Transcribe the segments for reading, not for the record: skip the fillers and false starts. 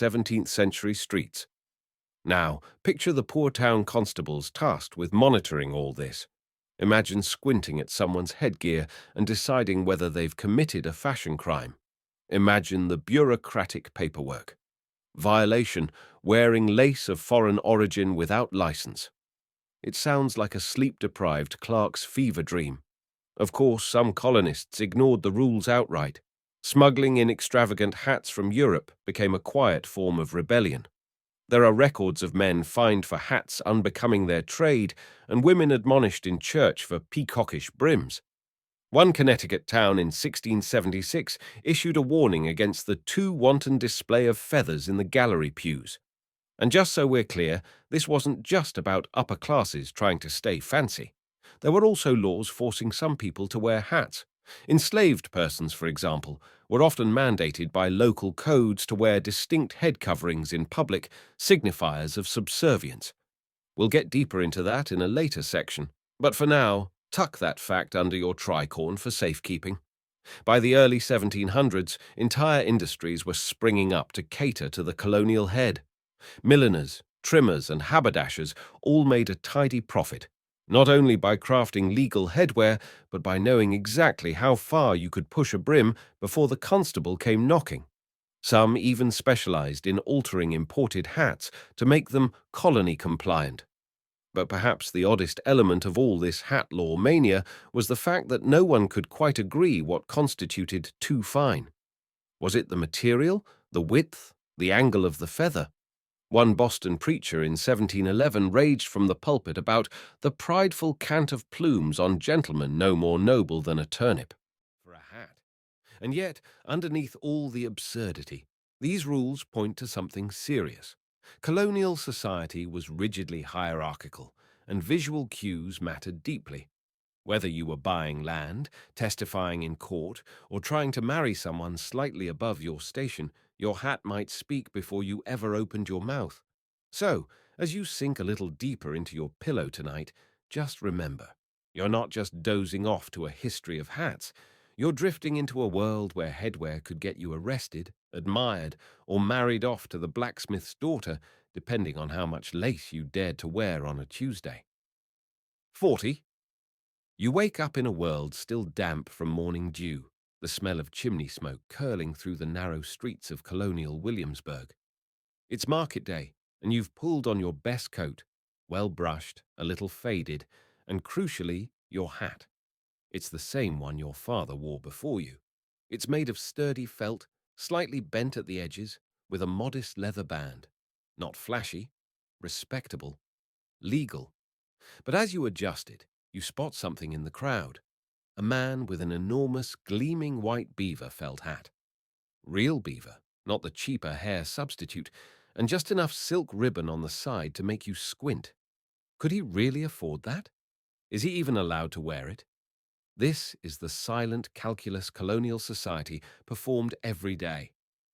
17th century streets. Now, picture the poor town constables tasked with monitoring all this. Imagine squinting at someone's headgear and deciding whether they've committed a fashion crime. Imagine the bureaucratic paperwork. Violation: wearing lace of foreign origin without license. It sounds like a sleep-deprived clerk's fever dream. Of course, some colonists ignored the rules outright. Smuggling in extravagant hats from Europe became a quiet form of rebellion. There are records of men fined for hats unbecoming their trade and women admonished in church for peacockish brims. One Connecticut town in 1676 issued a warning against the too wanton display of feathers in the gallery pews. And just so we're clear, this wasn't just about upper classes trying to stay fancy. There were also laws forcing some people to wear hats. Enslaved persons, for example, were often mandated by local codes to wear distinct head coverings in public, signifiers of subservience. We'll get deeper into that in a later section, but for now, tuck that fact under your tricorn for safekeeping. By the early 1700s, entire industries were springing up to cater to the colonial head. Milliners, trimmers, and haberdashers all made a tidy profit, not only by crafting legal headwear, but by knowing exactly how far you could push a brim before the constable came knocking. Some even specialized in altering imported hats to make them colony compliant. But perhaps the oddest element of all this hat law mania was the fact that no one could quite agree what constituted too fine. Was it the material, the width, the angle of the feather? One Boston preacher in 1711 raged from the pulpit about the prideful cant of plumes on gentlemen no more noble than a turnip for a hat. And yet, underneath all the absurdity, these rules point to something serious. Colonial society was rigidly hierarchical, and visual cues mattered deeply. Whether you were buying land, testifying in court, or trying to marry someone slightly above your station, your hat might speak before you ever opened your mouth. So, as you sink a little deeper into your pillow tonight, just remember, you're not just dozing off to a history of hats. You're drifting into a world where headwear could get you arrested, admired, or married off to the blacksmith's daughter, depending on how much lace you dared to wear on a Tuesday. 40. You wake up in a world still damp from morning dew, the smell of chimney smoke curling through the narrow streets of colonial Williamsburg. It's market day, and you've pulled on your best coat, well brushed, a little faded, and crucially, your hat. It's the same one your father wore before you. It's made of sturdy felt, slightly bent at the edges, with a modest leather band. Not flashy, respectable, legal. But as you adjust it, you spot something in the crowd. A man with an enormous, gleaming white beaver felt hat. Real beaver, not the cheaper hair substitute, and just enough silk ribbon on the side to make you squint. Could he really afford that? Is he even allowed to wear it? This is the silent calculus colonial society performed every day.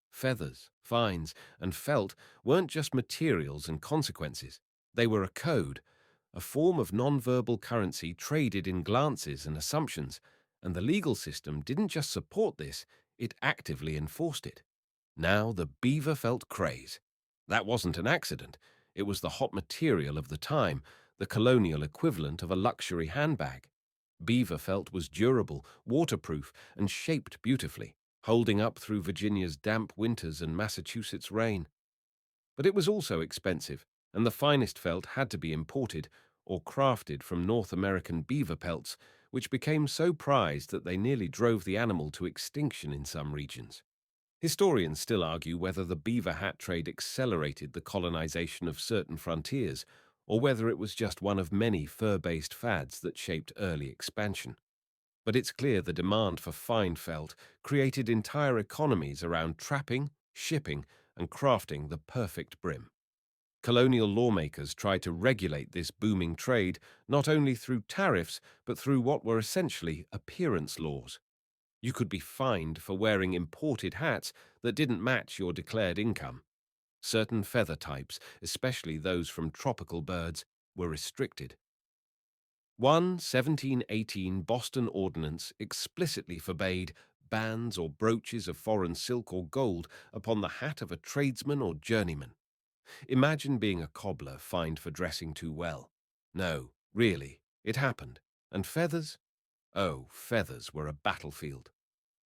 Feathers, fines, and felt weren't just materials and consequences. They were a code, a form of non-verbal currency traded in glances and assumptions, and the legal system didn't just support this, it actively enforced it. Now the beaver felt craze. That wasn't an accident. It was the hot material of the time, the colonial equivalent of a luxury handbag. Beaver felt was durable, waterproof, and shaped beautifully, holding up through Virginia's damp winters and Massachusetts' rain. But it was also expensive, and the finest felt had to be imported or crafted from North American beaver pelts, which became so prized that they nearly drove the animal to extinction in some regions. Historians still argue whether the beaver hat trade accelerated the colonization of certain frontiers, or whether it was just one of many fur-based fads that shaped early expansion. But it's clear the demand for fine felt created entire economies around trapping, shipping, and crafting the perfect brim. Colonial lawmakers tried to regulate this booming trade not only through tariffs, but through what were essentially appearance laws. You could be fined for wearing imported hats that didn't match your declared income. Certain feather types, especially those from tropical birds, were restricted. One 1718 Boston Ordinance explicitly forbade bands or brooches of foreign silk or gold upon the hat of a tradesman or journeyman. Imagine being a cobbler fined for dressing too well. No, really, it happened. And feathers? Oh, feathers were a battlefield.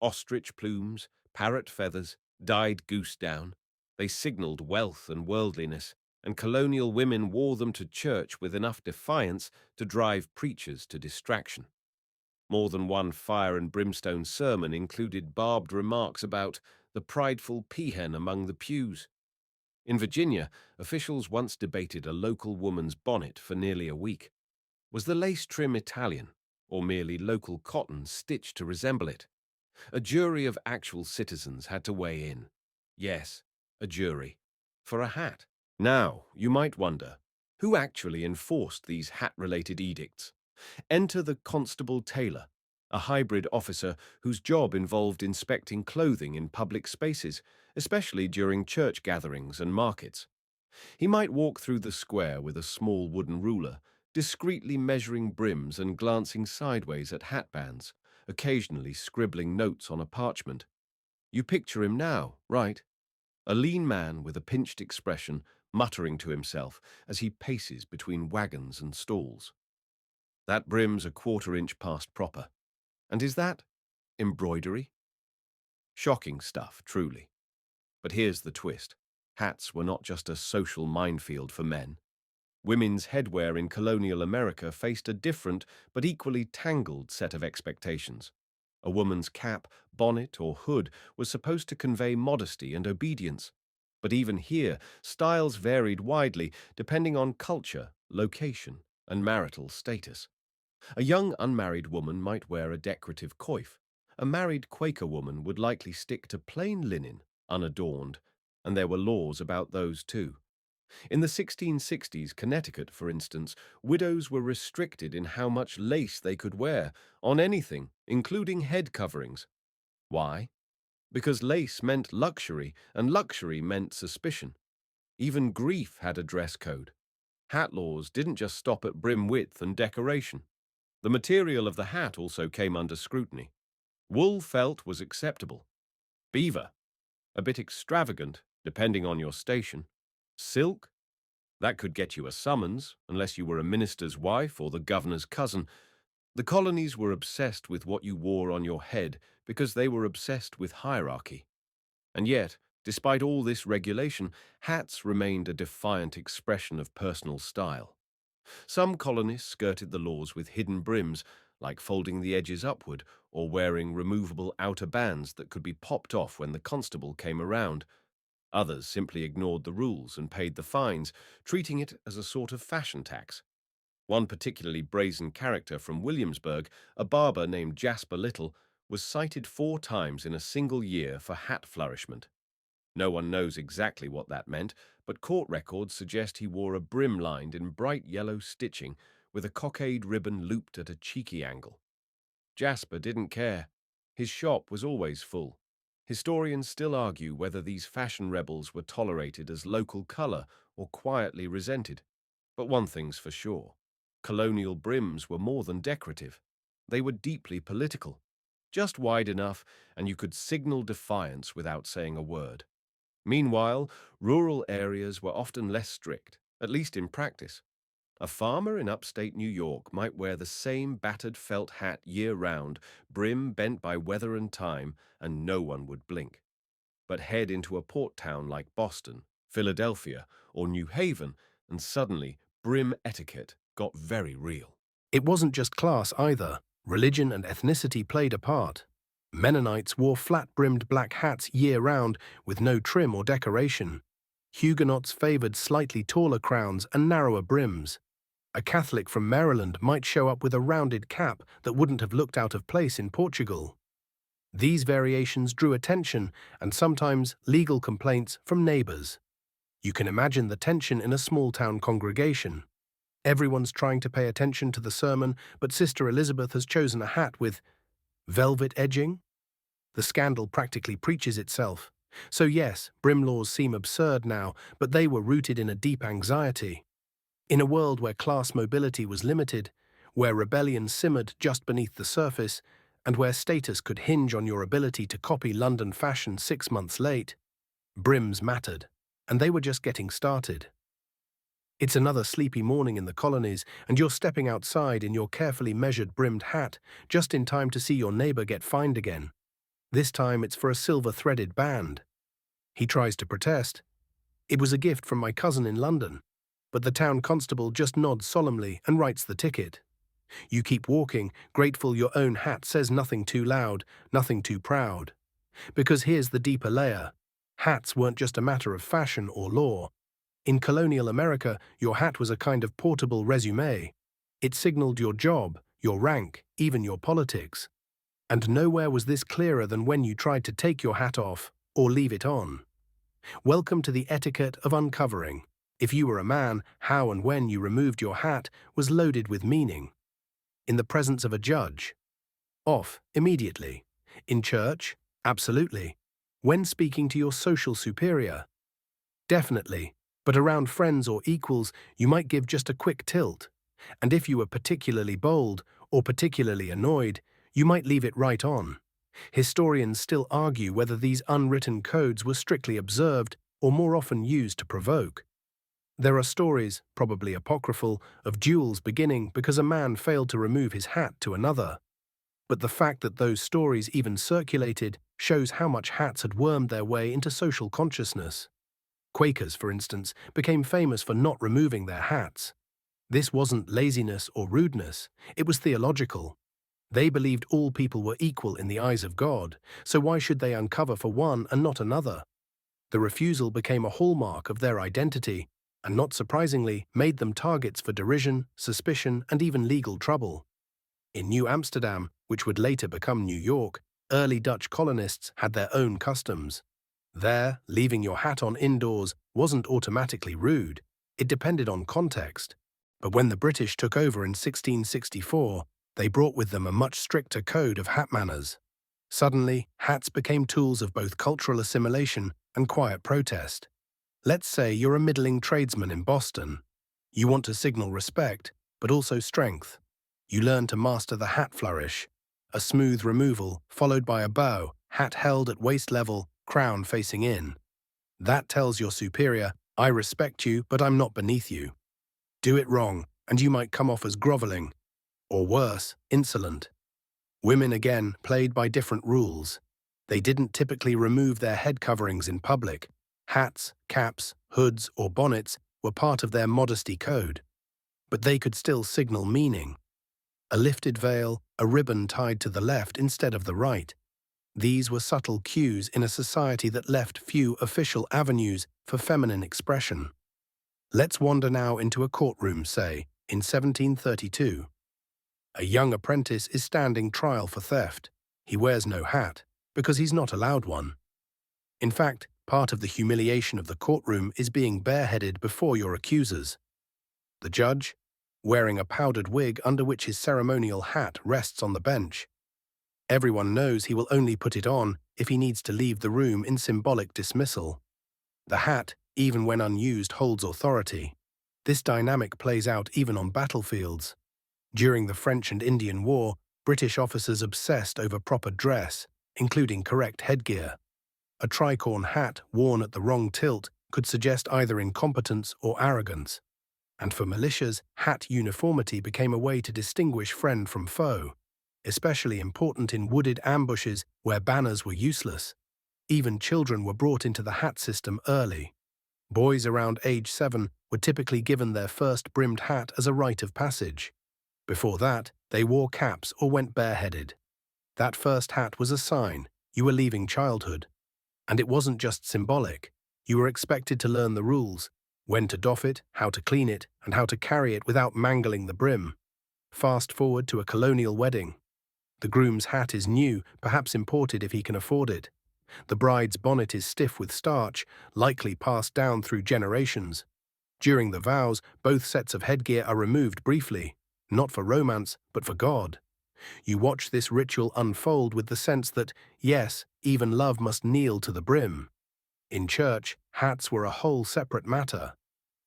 Ostrich plumes, parrot feathers, dyed goose down. They signaled wealth and worldliness, and colonial women wore them to church with enough defiance to drive preachers to distraction. More than one fire and brimstone sermon included barbed remarks about the prideful peahen among the pews. In Virginia, officials once debated a local woman's bonnet for nearly a week. Was the lace trim Italian, or merely local cotton stitched to resemble it? A jury of actual citizens had to weigh in. Yes, a jury. For a hat. Now, you might wonder, who actually enforced these hat-related edicts? Enter the constable tailor, a hybrid officer whose job involved inspecting clothing in public spaces, especially during church gatherings and markets. He might walk through the square with a small wooden ruler, discreetly measuring brims and glancing sideways at hatbands, occasionally scribbling notes on a parchment. You picture him now, right? A lean man with a pinched expression, muttering to himself as he paces between wagons and stalls. That brim's a quarter-inch past proper. And is that embroidery? Shocking stuff, truly. But here's the twist. Hats were not just a social minefield for men. Women's headwear in colonial America faced a different but equally tangled set of expectations. A woman's cap, bonnet, or hood was supposed to convey modesty and obedience. But even here, styles varied widely depending on culture, location, and marital status. A young unmarried woman might wear a decorative coif. A married Quaker woman would likely stick to plain linen, unadorned, and there were laws about those too. In the 1660s, Connecticut, for instance, widows were restricted in how much lace they could wear, on anything, including head coverings. Why? Because lace meant luxury, and luxury meant suspicion. Even grief had a dress code. Hat laws didn't just stop at brim width and decoration. The material of the hat also came under scrutiny. Wool felt was acceptable. Beaver, a bit extravagant, depending on your station. Silk, that could get you a summons, unless you were a minister's wife or the governor's cousin. The colonies were obsessed with what you wore on your head because they were obsessed with hierarchy. And yet, despite all this regulation, hats remained a defiant expression of personal style. Some colonists skirted the laws with hidden brims, like folding the edges upward or wearing removable outer bands that could be popped off when the constable came around. Others simply ignored the rules and paid the fines, treating it as a sort of fashion tax. One particularly brazen character from Williamsburg, a barber named Jasper Little, was cited 4 times in a single year for hat flourishment. No one knows exactly what that meant, but court records suggest he wore a brim lined in bright yellow stitching with a cockade ribbon looped at a cheeky angle. Jasper didn't care. His shop was always full. Historians still argue whether these fashion rebels were tolerated as local color or quietly resented. But one thing's for sure. Colonial brims were more than decorative. They were deeply political. Just wide enough, and you could signal defiance without saying a word. Meanwhile, rural areas were often less strict, at least in practice. A farmer in upstate New York might wear the same battered felt hat year-round, brim bent by weather and time, and no one would blink. But head into a port town like Boston, Philadelphia, or New Haven, and suddenly brim etiquette got very real. It wasn't just class either. Religion and ethnicity played a part. Mennonites wore flat-brimmed black hats year-round with no trim or decoration. Huguenots favored slightly taller crowns and narrower brims. A Catholic from Maryland might show up with a rounded cap that wouldn't have looked out of place in Portugal. These variations drew attention and sometimes legal complaints from neighbors. You can imagine the tension in a small-town congregation. Everyone's trying to pay attention to the sermon, but Sister Elizabeth has chosen a hat with velvet edging? The scandal practically preaches itself. So yes, brim laws seem absurd now, but they were rooted in a deep anxiety. In a world where class mobility was limited, where rebellion simmered just beneath the surface, and where status could hinge on your ability to copy London fashion 6 months late, brims mattered, and they were just getting started. It's another sleepy morning in the colonies, and you're stepping outside in your carefully measured brimmed hat just in time to see your neighbor get fined again. This time it's for a silver-threaded band. He tries to protest. "It was a gift from my cousin in London." But the town constable just nods solemnly and writes the ticket. You keep walking, grateful your own hat says nothing too loud, nothing too proud. Because here's the deeper layer. Hats weren't just a matter of fashion or law. In colonial America, your hat was a kind of portable resume. It signaled your job, your rank, even your politics. And nowhere was this clearer than when you tried to take your hat off or leave it on. Welcome to the etiquette of uncovering. If you were a man, how and when you removed your hat was loaded with meaning. In the presence of a judge? Off, immediately. In church? Absolutely. When speaking to your social superior? Definitely. But around friends or equals, you might give just a quick tilt. And if you were particularly bold or particularly annoyed, you might leave it right on. Historians still argue whether these unwritten codes were strictly observed or more often used to provoke. There are stories, probably apocryphal, of duels beginning because a man failed to remove his hat to another. But the fact that those stories even circulated shows how much hats had wormed their way into social consciousness. Quakers, for instance, became famous for not removing their hats. This wasn't laziness or rudeness, it was theological. They believed all people were equal in the eyes of God, so why should they uncover for one and not another? The refusal became a hallmark of their identity, and not surprisingly made them targets for derision, suspicion, and even legal trouble. In New Amsterdam, which would later become New York, early Dutch colonists had their own customs. There, leaving your hat on indoors wasn't automatically rude. It depended on context. But when the British took over in 1664, they brought with them a much stricter code of hat manners. Suddenly, hats became tools of both cultural assimilation and quiet protest. Let's say you're a middling tradesman in Boston. You want to signal respect, but also strength. You learn to master the hat flourish, a smooth removal followed by a bow, hat held at waist level, crown facing in. That tells your superior, "I respect you, but I'm not beneath you." Do it wrong, and you might come off as groveling, or worse, insolent. Women again played by different rules. They didn't typically remove their head coverings in public. Hats, caps, hoods, or bonnets were part of their modesty code. But they could still signal meaning. A lifted veil, a ribbon tied to the left instead of the right. These were subtle cues in a society that left few official avenues for feminine expression. Let's wander now into a courtroom, say, in 1732. A young apprentice is standing trial for theft. He wears no hat, because he's not allowed one. In fact, part of the humiliation of the courtroom is being bareheaded before your accusers. The judge, wearing a powdered wig under which his ceremonial hat rests on the bench. Everyone knows he will only put it on if he needs to leave the room in symbolic dismissal. The hat, even when unused, holds authority. This dynamic plays out even on battlefields. During the French and Indian War, British officers obsessed over proper dress, including correct headgear. A tricorn hat worn at the wrong tilt could suggest either incompetence or arrogance. And for militias, hat uniformity became a way to distinguish friend from foe, especially important in wooded ambushes where banners were useless. Even children were brought into the hat system early. Boys around age 7 were typically given their first brimmed hat as a rite of passage. Before that, they wore caps or went bareheaded. That first hat was a sign you were leaving childhood. And it wasn't just symbolic. You were expected to learn the rules, when to doff it, how to clean it, and how to carry it without mangling the brim. Fast forward to a colonial wedding. The groom's hat is new, perhaps imported if he can afford it. The bride's bonnet is stiff with starch, likely passed down through generations. During the vows, both sets of headgear are removed briefly, not for romance, but for God. You watch this ritual unfold with the sense that, yes, even love must kneel to the brim. In church, hats were a whole separate matter.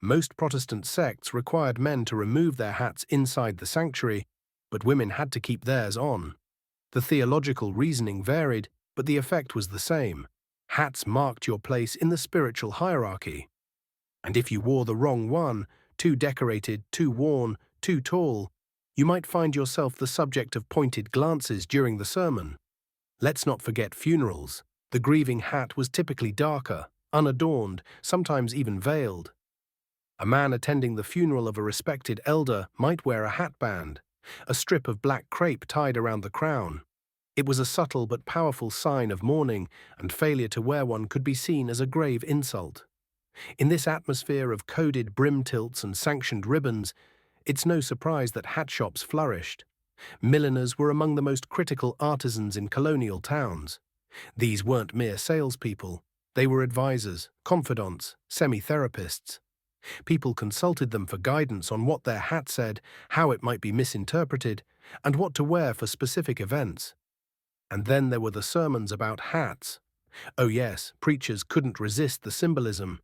Most Protestant sects required men to remove their hats inside the sanctuary, but women had to keep theirs on. The theological reasoning varied, but the effect was the same. Hats marked your place in the spiritual hierarchy. And if you wore the wrong one, too decorated, too worn, too tall, you might find yourself the subject of pointed glances during the sermon. Let's not forget funerals. The grieving hat was typically darker, unadorned, sometimes even veiled. A man attending the funeral of a respected elder might wear a hatband, a strip of black crepe tied around the crown. It was a subtle but powerful sign of mourning, and failure to wear one could be seen as a grave insult. In this atmosphere of coded brim tilts and sanctioned ribbons, it's no surprise that hat shops flourished. Milliners were among the most critical artisans in colonial towns. These weren't mere salespeople. They were advisors, confidants, semi-therapists. People consulted them for guidance on what their hat said, how it might be misinterpreted, and what to wear for specific events. And then there were the sermons about hats. Oh yes, preachers couldn't resist the symbolism.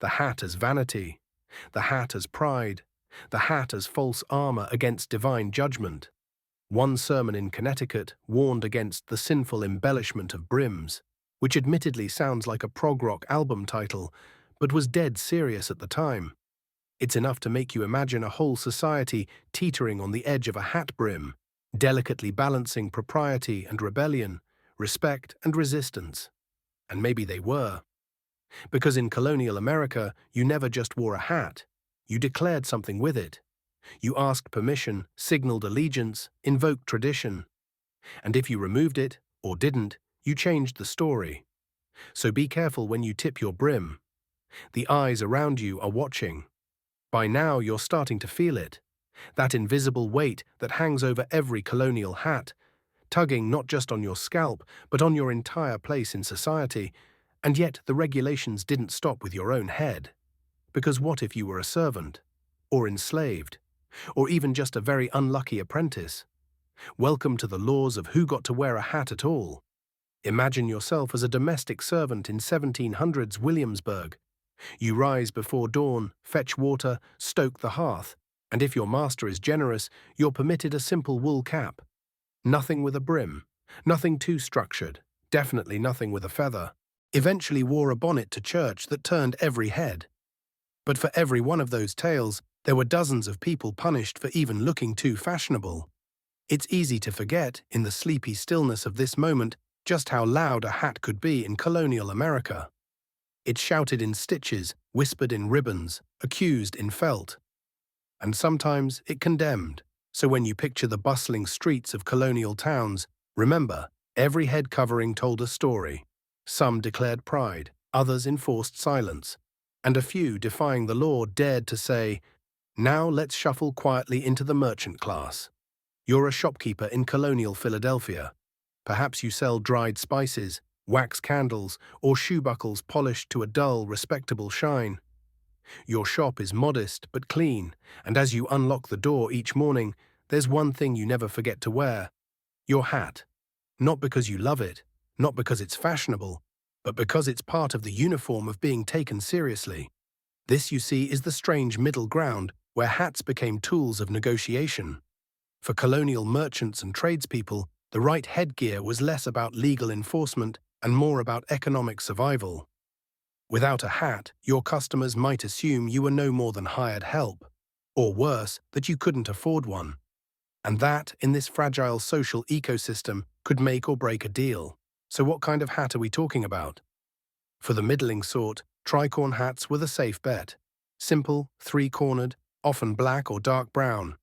The hat as vanity, the hat as pride, the hat as false armor against divine judgment. One sermon in Connecticut warned against the sinful embellishment of brims, which admittedly sounds like a prog rock album title, but was dead serious at the time. It's enough to make you imagine a whole society teetering on the edge of a hat brim, delicately balancing propriety and rebellion, respect and resistance. And maybe they were. Because in colonial America, you never just wore a hat. You declared something with it. You asked permission, signaled allegiance, invoked tradition. And if you removed it, or didn't, you changed the story. So be careful when you tip your brim. The eyes around you are watching. By now, you're starting to feel it. That invisible weight that hangs over every colonial hat, tugging not just on your scalp, but on your entire place in society. And yet the regulations didn't stop with your own head. Because what if you were a servant, or enslaved, or even just a very unlucky apprentice? Welcome to the laws of who got to wear a hat at all. Imagine yourself as a domestic servant in 1700s Williamsburg. You rise before dawn, fetch water, stoke the hearth, and if your master is generous, you're permitted a simple wool cap. Nothing with a brim, nothing too structured, definitely nothing with a feather. Eventually wore a bonnet to church that turned every head. But for every one of those tales, there were dozens of people punished for even looking too fashionable. It's easy to forget, in the sleepy stillness of this moment, just how loud a hat could be in colonial America. It shouted in stitches, whispered in ribbons, accused in felt. And sometimes it condemned. So when you picture the bustling streets of colonial towns, remember, every head covering told a story. Some declared pride, others enforced silence, and a few, defying the law, dared to say, "Now let's shuffle quietly into the merchant class." You're a shopkeeper in colonial Philadelphia. Perhaps you sell dried spices, wax candles, or shoe buckles polished to a dull, respectable shine. Your shop is modest but clean, and as you unlock the door each morning, there's one thing you never forget to wear: your hat. Not because you love it, not because it's fashionable, but because it's part of the uniform of being taken seriously. This, you see, is the strange middle ground where hats became tools of negotiation. For colonial merchants and tradespeople, the right headgear was less about legal enforcement and more about economic survival. Without a hat, your customers might assume you were no more than hired help, or worse, that you couldn't afford one. And that, in this fragile social ecosystem, could make or break a deal. So what kind of hat are we talking about? For the middling sort, tricorn hats were the safe bet. Simple, three-cornered, often black or dark brown.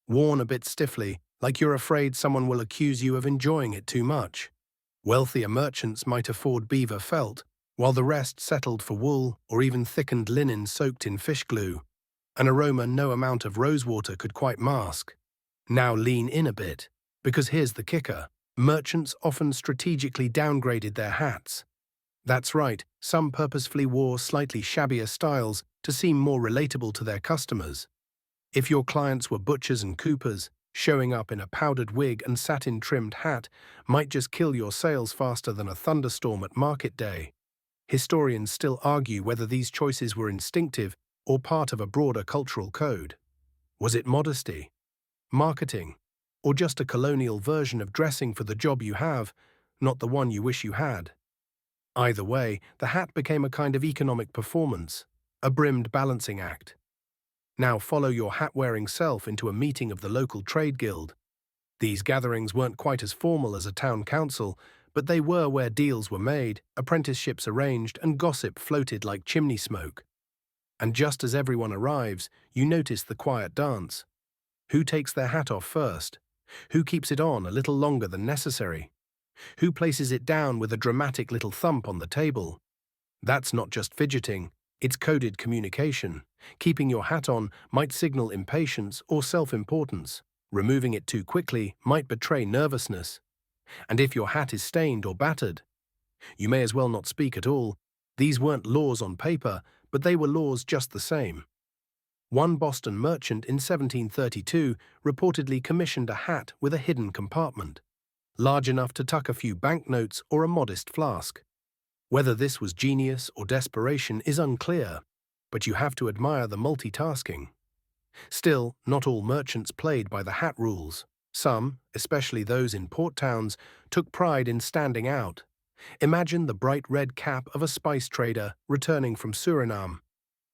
Worn a bit stiffly, like you're afraid someone will accuse you of enjoying it too much. Wealthier merchants might afford beaver felt, while the rest settled for wool or even thickened linen soaked in fish glue, an aroma no amount of rosewater could quite mask. Now lean in a bit, because here's the kicker. Merchants often strategically downgraded their hats. That's right, some purposefully wore slightly shabbier styles to seem more relatable to their customers. If your clients were butchers and coopers, showing up in a powdered wig and satin-trimmed hat might just kill your sales faster than a thunderstorm at market day. Historians still argue whether these choices were instinctive or part of a broader cultural code. Was it modesty, marketing, or just a colonial version of dressing for the job you have, not the one you wish you had. Either way, the hat became a kind of economic performance, a brimmed balancing act. Now follow your hat-wearing self into a meeting of the local trade guild. These gatherings weren't quite as formal as a town council, but they were where deals were made, apprenticeships arranged, and gossip floated like chimney smoke. And just as everyone arrives, you notice the quiet dance. Who takes their hat off first? Who keeps it on a little longer than necessary? Who places it down with a dramatic little thump on the table? That's not just fidgeting, it's coded communication. Keeping your hat on might signal impatience or self-importance. Removing it too quickly might betray nervousness. And if your hat is stained or battered, you may as well not speak at all. These weren't laws on paper, but they were laws just the same. One Boston merchant in 1732 reportedly commissioned a hat with a hidden compartment, large enough to tuck a few banknotes or a modest flask. Whether this was genius or desperation is unclear, but you have to admire the multitasking. Still, not all merchants played by the hat rules. Some, especially those in port towns, took pride in standing out. Imagine the bright red cap of a spice trader returning from Suriname,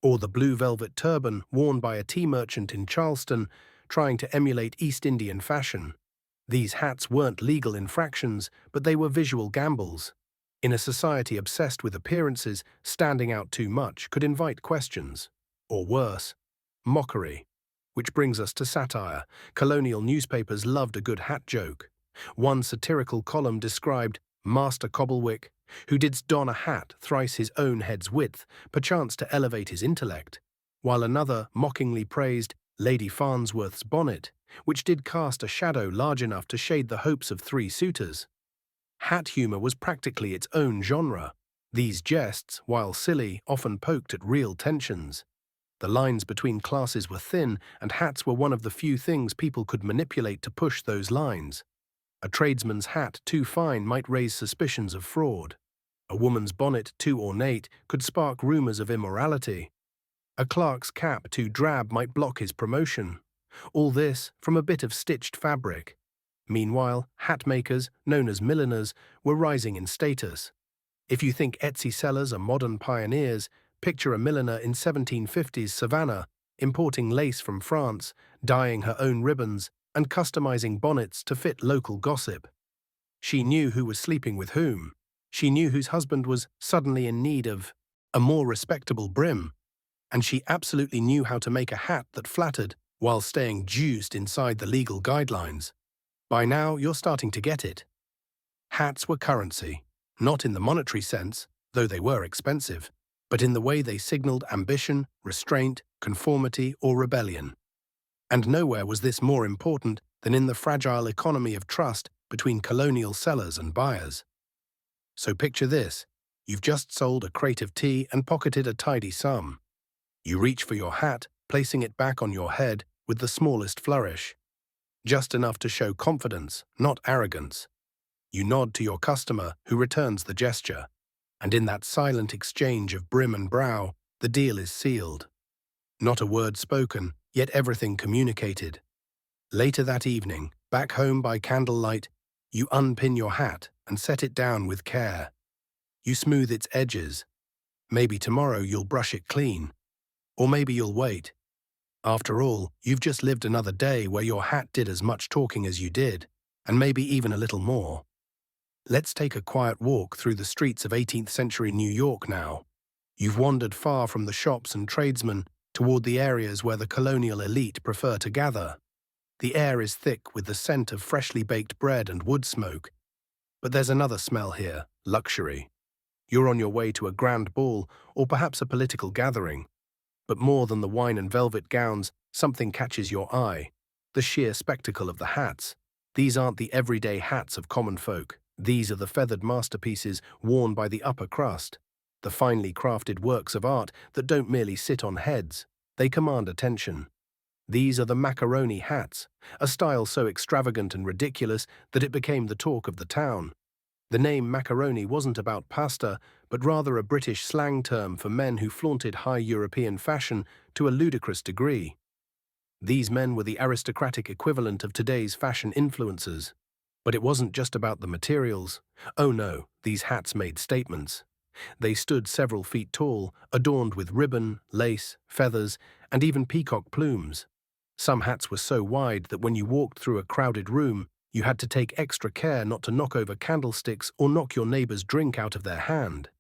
or the blue velvet turban worn by a tea merchant in Charleston trying to emulate East Indian fashion. These hats weren't legal infractions, but they were visual gambles. In a society obsessed with appearances, standing out too much could invite questions. Or worse, mockery. Which brings us to satire. Colonial newspapers loved a good hat joke. One satirical column described Master Cobblewick, who didst don a hat thrice his own head's width, perchance to elevate his intellect, while another mockingly praised Lady Farnsworth's bonnet, which did cast a shadow large enough to shade the hopes of 3 suitors. Hat humour was practically its own genre. These jests, while silly, often poked at real tensions. The lines between classes were thin, and hats were one of the few things people could manipulate to push those lines. A tradesman's hat too fine might raise suspicions of fraud. A woman's bonnet too ornate could spark rumours of immorality. A clerk's cap too drab might block his promotion. All this from a bit of stitched fabric. Meanwhile, hat makers, known as milliners, were rising in status. If you think Etsy sellers are modern pioneers, picture a milliner in 1750s Savannah, importing lace from France, dyeing her own ribbons, and customizing bonnets to fit local gossip. She knew who was sleeping with whom. She knew whose husband was suddenly in need of a more respectable brim. And she absolutely knew how to make a hat that flattered while staying juiced inside the legal guidelines. By now, you're starting to get it. Hats were currency, not in the monetary sense, though they were expensive, but in the way they signaled ambition, restraint, conformity, or rebellion. And nowhere was this more important than in the fragile economy of trust between colonial sellers and buyers. So picture this. You've just sold a crate of tea and pocketed a tidy sum. You reach for your hat, placing it back on your head with the smallest flourish. Just enough to show confidence, not arrogance. You nod to your customer, who returns the gesture. And in that silent exchange of brim and brow, the deal is sealed. Not a word spoken, yet everything communicated. Later that evening, back home by candlelight, you unpin your hat and set it down with care. You smooth its edges. Maybe tomorrow you'll brush it clean. Or maybe you'll wait. After all, you've just lived another day where your hat did as much talking as you did, and maybe even a little more. Let's take a quiet walk through the streets of 18th century New York now. You've wandered far from the shops and tradesmen toward the areas where the colonial elite prefer to gather. The air is thick with the scent of freshly baked bread and wood smoke. But there's another smell here, luxury. You're on your way to a grand ball or perhaps a political gathering. But more than the wine and velvet gowns, something catches your eye. The sheer spectacle of the hats. These aren't the everyday hats of common folk. These are the feathered masterpieces worn by the upper crust. The finely crafted works of art that don't merely sit on heads. They command attention. These are the macaroni hats, a style so extravagant and ridiculous that it became the talk of the town. The name macaroni wasn't about pasta, but rather a British slang term for men who flaunted high European fashion to a ludicrous degree. These men were the aristocratic equivalent of today's fashion influencers. But it wasn't just about the materials. Oh no, these hats made statements. They stood several feet tall, adorned with ribbon, lace, feathers, and even peacock plumes. Some hats were so wide that when you walked through a crowded room, you had to take extra care not to knock over candlesticks or knock your neighbor's drink out of their hand.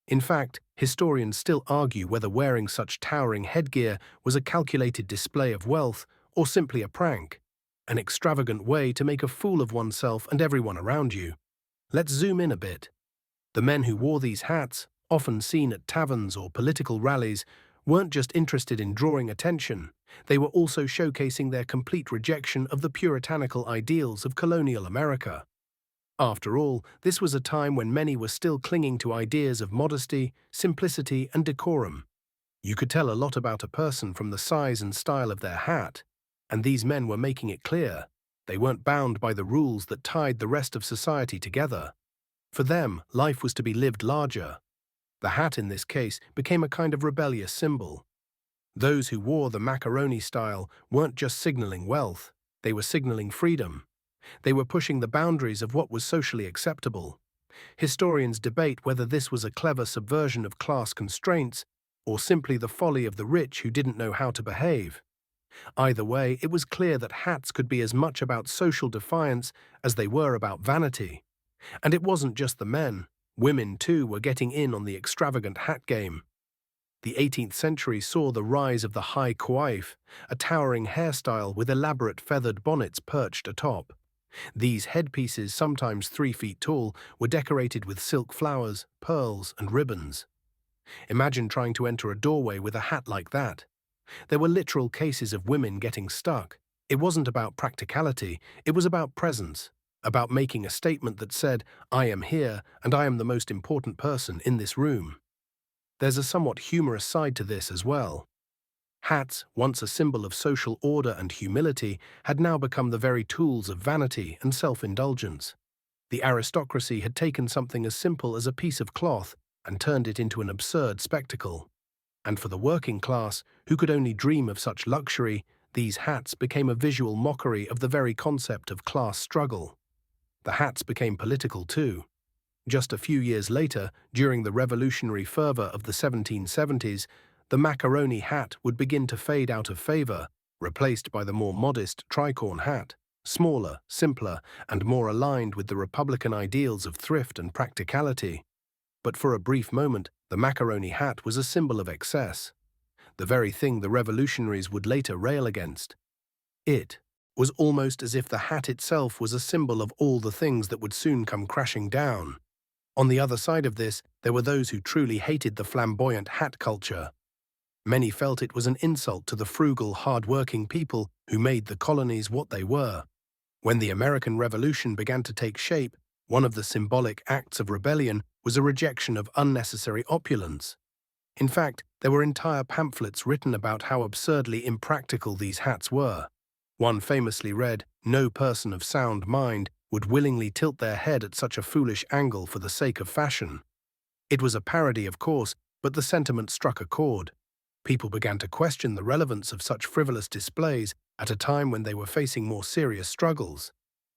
In fact, historians still argue whether wearing such towering headgear was a calculated display of wealth or simply a prank, an extravagant way to make a fool of oneself and everyone around you. Let's zoom in a bit. The men who wore these hats, often seen at taverns or political rallies, weren't just interested in drawing attention, they were also showcasing their complete rejection of the puritanical ideals of colonial America. After all, this was a time when many were still clinging to ideas of modesty, simplicity, and decorum. You could tell a lot about a person from the size and style of their hat, and these men were making it clear. They weren't bound by the rules that tied the rest of society together. For them, life was to be lived larger. The hat, in this case, became a kind of rebellious symbol. Those who wore the macaroni style weren't just signaling wealth, they were signaling freedom. They were pushing the boundaries of what was socially acceptable. Historians debate whether this was a clever subversion of class constraints or simply the folly of the rich who didn't know how to behave. Either way, it was clear that hats could be as much about social defiance as they were about vanity. And it wasn't just the men. Women, too, were getting in on the extravagant hat game. The 18th century saw the rise of the high coif, a towering hairstyle with elaborate feathered bonnets perched atop. These headpieces, sometimes 3 feet tall, were decorated with silk flowers, pearls, and ribbons. Imagine trying to enter a doorway with a hat like that. There were literal cases of women getting stuck. It wasn't about practicality, it was about presence, about making a statement that said, "I am here, and I am the most important person in this room." There's a somewhat humorous side to this as well. Hats, once a symbol of social order and humility, had now become the very tools of vanity and self-indulgence. The aristocracy had taken something as simple as a piece of cloth and turned it into an absurd spectacle. And for the working class, who could only dream of such luxury, these hats became a visual mockery of the very concept of class struggle. The hats became political too. Just a few years later, during the revolutionary fervor of the 1770s, the macaroni hat would begin to fade out of favor, replaced by the more modest tricorn hat, smaller, simpler, and more aligned with the Republican ideals of thrift and practicality. But for a brief moment, the macaroni hat was a symbol of excess, the very thing the revolutionaries would later rail against. It was almost as if the hat itself was a symbol of all the things that would soon come crashing down. On the other side of this, there were those who truly hated the flamboyant hat culture. Many felt it was an insult to the frugal, hard-working people who made the colonies what they were. When the American Revolution began to take shape, one of the symbolic acts of rebellion was a rejection of unnecessary opulence. In fact, there were entire pamphlets written about how absurdly impractical these hats were. One famously read, "No person of sound mind would willingly tilt their head at such a foolish angle for the sake of fashion." It was a parody, of course, but the sentiment struck a chord. People began to question the relevance of such frivolous displays at a time when they were facing more serious struggles.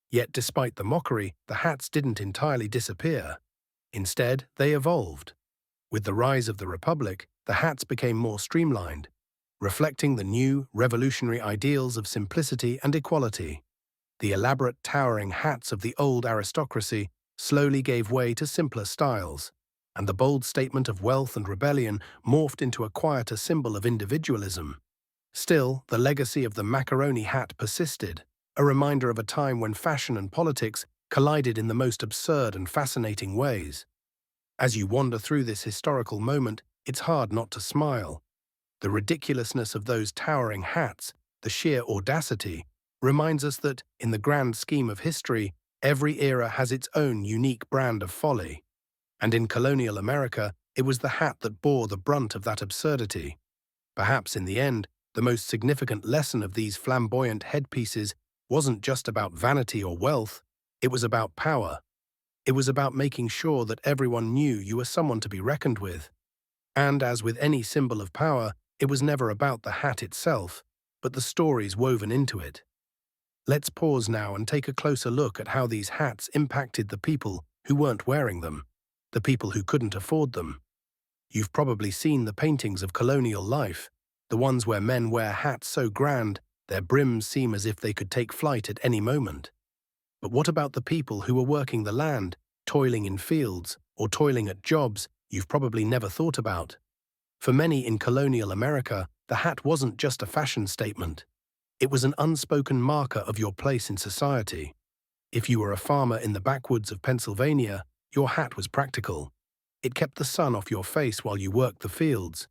Yet despite the mockery, the hats didn't entirely disappear. Instead, they evolved. With the rise of the Republic, the hats became more streamlined, reflecting the new, revolutionary ideals of simplicity and equality. The elaborate, towering hats of the old aristocracy slowly gave way to simpler styles, and the bold statement of wealth and rebellion morphed into a quieter symbol of individualism. Still, the legacy of the macaroni hat persisted, a reminder of a time when fashion and politics collided in the most absurd and fascinating ways. As you wander through this historical moment, it's hard not to smile. The ridiculousness of those towering hats, the sheer audacity, reminds us that, in the grand scheme of history, every era has its own unique brand of folly. And in colonial America, it was the hat that bore the brunt of that absurdity. Perhaps in the end, the most significant lesson of these flamboyant headpieces wasn't just about vanity or wealth, it was about power. It was about making sure that everyone knew you were someone to be reckoned with. And as with any symbol of power, it was never about the hat itself. but the stories woven into it. Let's pause now and take a closer look at how these hats impacted the people who weren't wearing them, the people who couldn't afford them. You've probably seen the paintings of colonial life, the ones where men wear hats so grand their brims seem as if they could take flight at any moment. But what about the people who were working the land, toiling in fields, or toiling at jobs you've probably never thought about? For many in colonial America, the hat wasn't just a fashion statement. It was an unspoken marker of your place in society. If you were a farmer in the backwoods of Pennsylvania, your hat was practical. It kept the sun off your face while you worked the fields.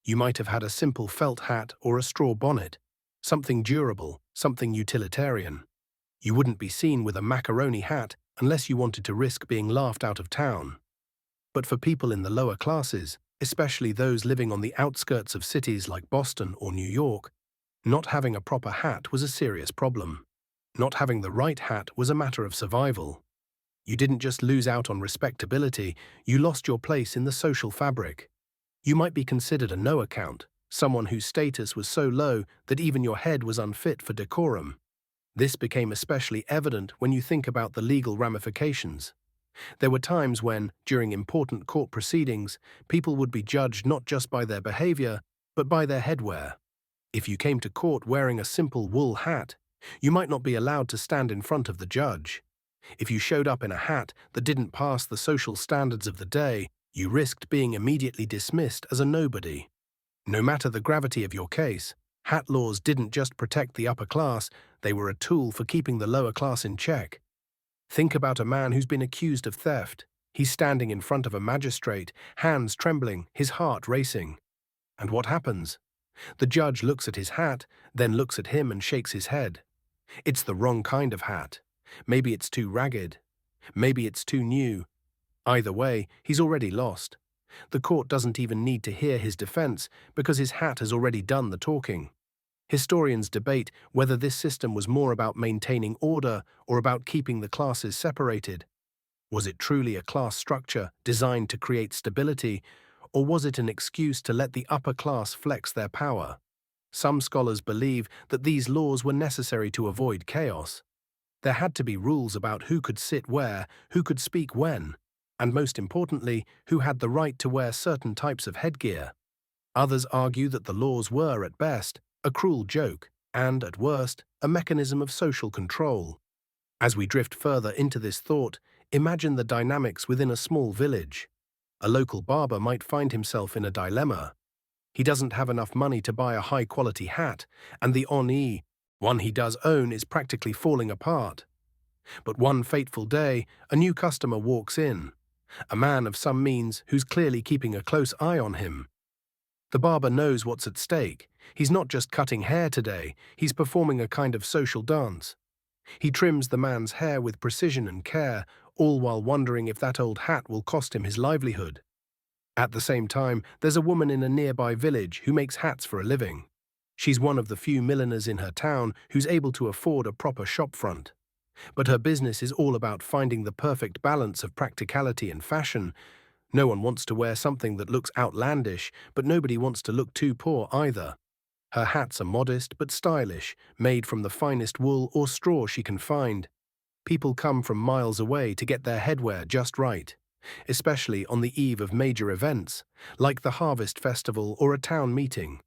You might have had a simple felt hat or a straw bonnet, something durable, something utilitarian. You wouldn't be seen with a macaroni hat unless you wanted to risk being laughed out of town. But for people in the lower classes, especially those living on the outskirts of cities like Boston or New York, not having a proper hat was a serious problem. Not having the right hat was a matter of survival. You didn't just lose out on respectability, you lost your place in the social fabric. You might be considered a no-account, someone whose status was so low that even your head was unfit for decorum. This became especially evident when you think about the legal ramifications. There were times when, during important court proceedings, people would be judged not just by their behavior, but by their headwear. If you came to court wearing a simple wool hat, you might not be allowed to stand in front of the judge. If you showed up in a hat that didn't pass the social standards of the day, you risked being immediately dismissed as a nobody. No matter the gravity of your case, hat laws didn't just protect the upper class, they were a tool for keeping the lower class in check. Think about a man who's been accused of theft. He's standing in front of a magistrate, hands trembling, his heart racing. And what happens? The judge looks at his hat, then looks at him and shakes his head. It's the wrong kind of hat. Maybe it's too ragged. Maybe it's too new. Either way, he's already lost. The court doesn't even need to hear his defense because his hat has already done the talking. Historians debate whether this system was more about maintaining order or about keeping the classes separated. Was it truly a class structure designed to create stability, or was it an excuse to let the upper class flex their power? Some scholars believe that these laws were necessary to avoid chaos. There had to be rules about who could sit where, who could speak when, and most importantly, who had the right to wear certain types of headgear. Others argue that the laws were, at best, a cruel joke, and, at worst, a mechanism of social control. As we drift further into this thought, imagine the dynamics within a small village. A local barber might find himself in a dilemma. He doesn't have enough money to buy a high-quality hat, and the one he does own is practically falling apart. But one fateful day, a new customer walks in, a man of some means who's clearly keeping a close eye on him. The barber knows what's at stake. He's not just cutting hair today, he's performing a kind of social dance. He trims the man's hair with precision and care, all while wondering if that old hat will cost him his livelihood. At the same time, there's a woman in a nearby village who makes hats for a living. She's one of the few milliners in her town who's able to afford a proper shopfront. But her business is all about finding the perfect balance of practicality and fashion. No one wants to wear something that looks outlandish, but nobody wants to look too poor either. Her hats are modest but stylish, made from the finest wool or straw she can find. People come from miles away to get their headwear just right, especially on the eve of major events, like the Harvest Festival or a town meeting.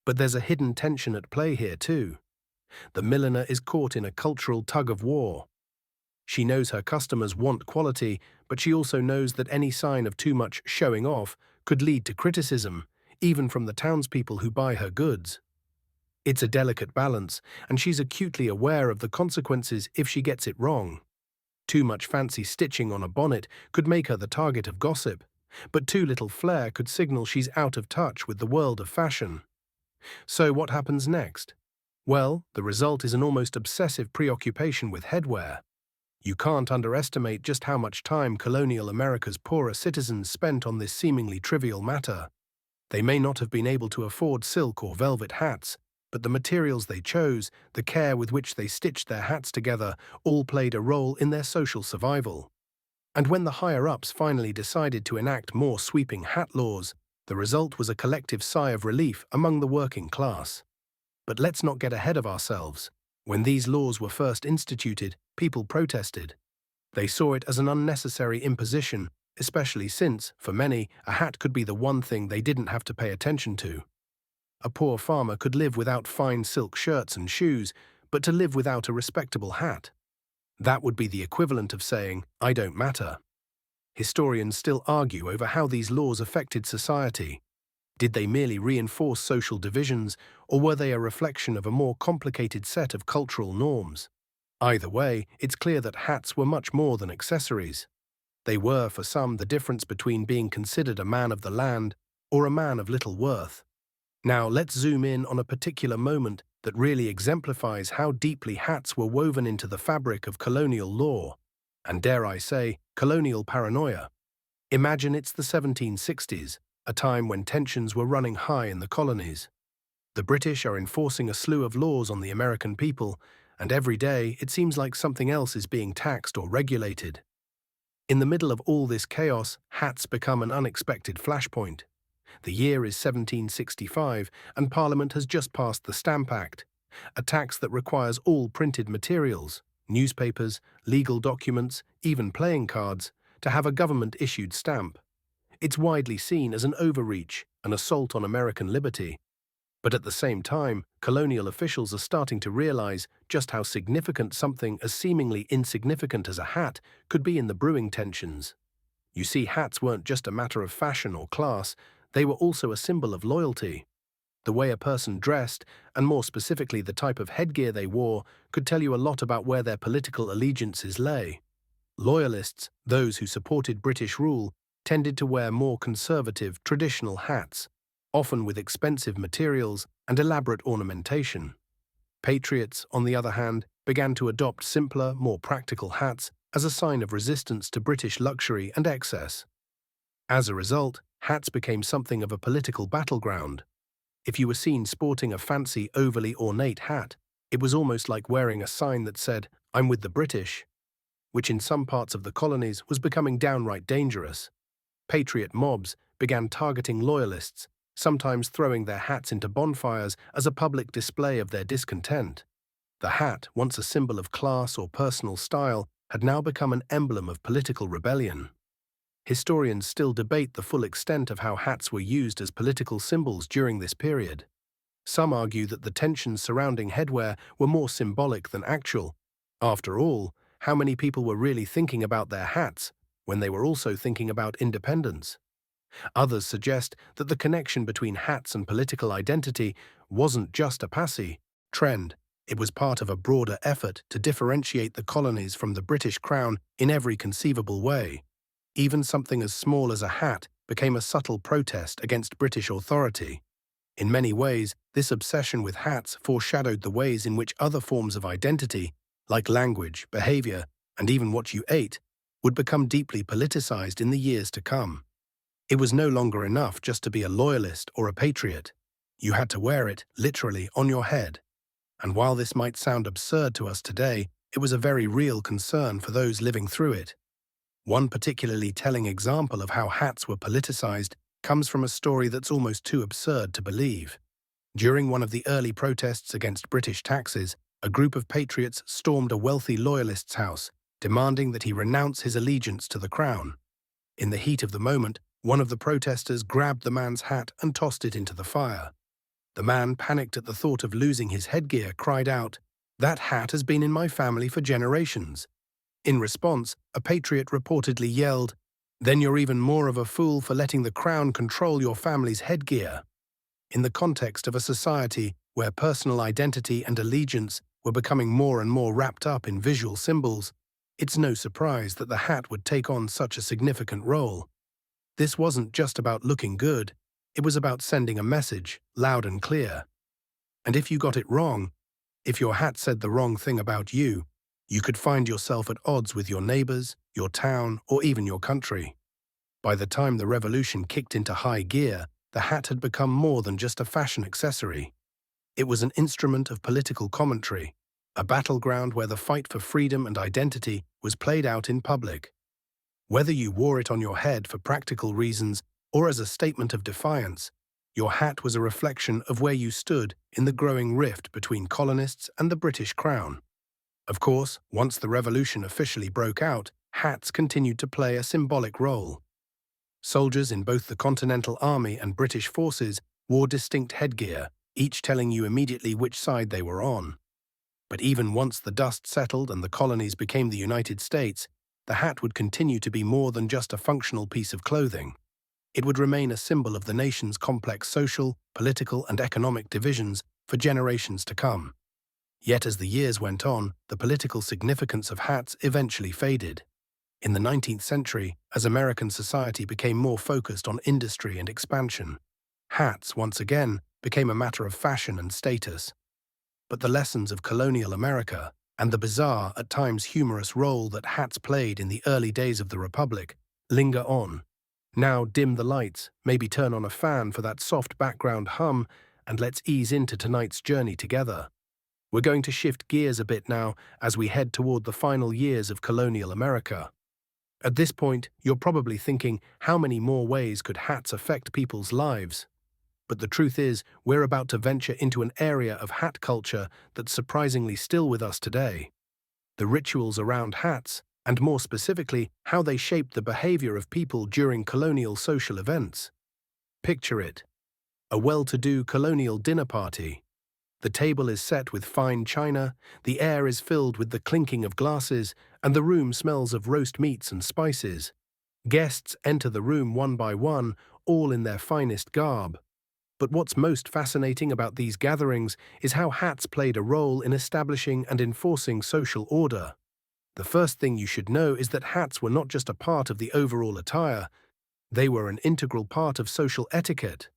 But there's a hidden tension at play here too. The milliner is caught in a cultural tug-of-war. She knows her customers want quality, but she also knows that any sign of too much showing off could lead to criticism, even from the townspeople who buy her goods. It's a delicate balance, and she's acutely aware of the consequences if she gets it wrong. Too much fancy stitching on a bonnet could make her the target of gossip, but too little flair could signal she's out of touch with the world of fashion. So what happens next? Well, the result is an almost obsessive preoccupation with headwear. You can't underestimate just how much time colonial America's poorer citizens spent on this seemingly trivial matter. They may not have been able to afford silk or velvet hats, but the materials they chose, the care with which they stitched their hats together, all played a role in their social survival. And when the higher-ups finally decided to enact more sweeping hat laws, the result was a collective sigh of relief among the working class. But let's not get ahead of ourselves. When these laws were first instituted, people protested. They saw it as an unnecessary imposition, especially since, for many, a hat could be the one thing they didn't have to pay attention to. A poor farmer could live without fine silk shirts and shoes, but to live without a respectable hat. That would be the equivalent of saying, "I don't matter." Historians still argue over how these laws affected society. Did they merely reinforce social divisions, or were they a reflection of a more complicated set of cultural norms? Either way, it's clear that hats were much more than accessories. They were, for some, the difference between being considered a man of the land or a man of little worth. Now let's zoom in on a particular moment that really exemplifies how deeply hats were woven into the fabric of colonial law, and dare I say, colonial paranoia. Imagine it's the 1760s, a time when tensions were running high in the colonies. The British are enforcing a slew of laws on the American people, and every day it seems like something else is being taxed or regulated. In the middle of all this chaos, hats become an unexpected flashpoint. The year is 1765, and Parliament has just passed the Stamp Act, a tax that requires all printed materials, newspapers, legal documents, even playing cards, to have a government-issued stamp. It's widely seen as an overreach, an assault on American liberty. But at the same time, colonial officials are starting to realize just how significant something as seemingly insignificant as a hat could be in the brewing tensions. You see, hats weren't just a matter of fashion or class, they were also a symbol of loyalty. The way a person dressed, and more specifically the type of headgear they wore, could tell you a lot about where their political allegiances lay. Loyalists, those who supported British rule, tended to wear more conservative, traditional hats, often with expensive materials and elaborate ornamentation. Patriots, on the other hand, began to adopt simpler, more practical hats as a sign of resistance to British luxury and excess. As a result, hats became something of a political battleground. If you were seen sporting a fancy, overly ornate hat, it was almost like wearing a sign that said, "I'm with the British," which in some parts of the colonies was becoming downright dangerous. Patriot mobs began targeting loyalists, sometimes throwing their hats into bonfires as a public display of their discontent. The hat, once a symbol of class or personal style, had now become an emblem of political rebellion. Historians still debate the full extent of how hats were used as political symbols during this period. Some argue that the tensions surrounding headwear were more symbolic than actual. After all, how many people were really thinking about their hats when they were also thinking about independence? Others suggest that the connection between hats and political identity wasn't just a passé trend, it was part of a broader effort to differentiate the colonies from the British Crown in every conceivable way. Even something as small as a hat became a subtle protest against British authority. In many ways, this obsession with hats foreshadowed the ways in which other forms of identity, like language, behavior, and even what you ate, would become deeply politicized in the years to come. It was no longer enough just to be a loyalist or a patriot. You had to wear it, literally, on your head. And while this might sound absurd to us today, it was a very real concern for those living through it. One particularly telling example of how hats were politicized comes from a story that's almost too absurd to believe. During one of the early protests against British taxes, a group of patriots stormed a wealthy loyalist's house, demanding that he renounce his allegiance to the crown. In the heat of the moment, one of the protesters grabbed the man's hat and tossed it into the fire. The man, panicked at the thought of losing his headgear, cried out, "That hat has been in my family for generations." In response, a patriot reportedly yelled, "Then you're even more of a fool for letting the crown control your family's headgear." In the context of a society where personal identity and allegiance were becoming more and more wrapped up in visual symbols, it's no surprise that the hat would take on such a significant role. This wasn't just about looking good, it was about sending a message, loud and clear. And if you got it wrong, if your hat said the wrong thing about you, you could find yourself at odds with your neighbors, your town, or even your country. By the time the revolution kicked into high gear, the hat had become more than just a fashion accessory. It was an instrument of political commentary, a battleground where the fight for freedom and identity was played out in public. Whether you wore it on your head for practical reasons or as a statement of defiance, Your hat was a reflection of where you stood in the growing rift between colonists and the British Crown. Of course, once the revolution officially broke out, hats continued to play a symbolic role. Soldiers in both the Continental Army and British forces wore distinct headgear, each telling you immediately which side they were on. But even once the dust settled and the colonies became the United States, the hat would continue to be more than just a functional piece of clothing. It would remain a symbol of the nation's complex social, political, and economic divisions for generations to come. Yet as the years went on, the political significance of hats eventually faded. In the 19th century, as American society became more focused on industry and expansion, hats, once again, became a matter of fashion and status. But the lessons of colonial America and the bizarre, at times humorous role that hats played in the early days of the Republic linger on. Now dim the lights, maybe turn on a fan for that soft background hum, and let's ease into tonight's journey together. We're going to shift gears a bit now as we head toward the final years of colonial America. At this point, you're probably thinking, how many more ways could hats affect people's lives? But the truth is, we're about to venture into an area of hat culture that's surprisingly still with us today. The rituals around hats, and more specifically, how they shaped the behavior of people during colonial social events. Picture it: a well-to-do colonial dinner party. The table is set with fine china, the air is filled with the clinking of glasses, and the room smells of roast meats and spices. Guests enter the room one by one, all in their finest garb. But what's most fascinating about these gatherings is how hats played a role in establishing and enforcing social order. The first thing you should know is that hats were not just a part of the overall attire, they were an integral part of social etiquette.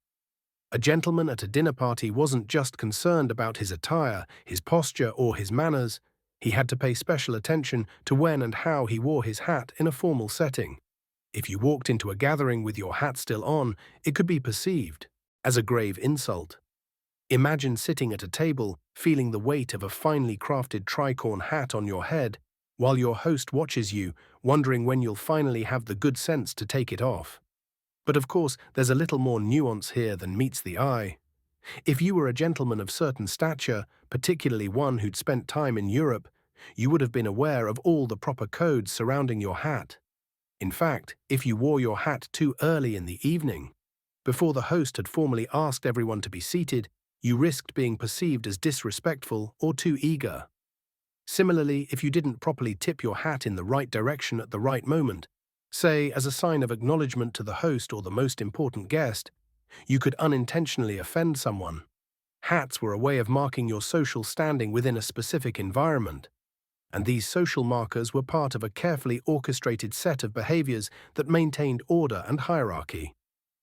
A gentleman at a dinner party wasn't just concerned about his attire, his posture, or his manners. He had to pay special attention to when and how he wore his hat in a formal setting. If you walked into a gathering with your hat still on, it could be perceived as a grave insult. Imagine sitting at a table, feeling the weight of a finely crafted tricorn hat on your head, while your host watches you, wondering when you'll finally have the good sense to take it off. But of course, there's a little more nuance here than meets the eye. If you were a gentleman of certain stature, particularly one who'd spent time in Europe, you would have been aware of all the proper codes surrounding your hat. In fact, if you wore your hat too early in the evening, before the host had formally asked everyone to be seated, you risked being perceived as disrespectful or too eager. Similarly, if you didn't properly tip your hat in the right direction at the right moment, say as a sign of acknowledgement to the host or the most important guest, you could unintentionally offend someone. Hats were a way of marking your social standing within a specific environment, and these social markers were part of a carefully orchestrated set of behaviors that maintained order and hierarchy.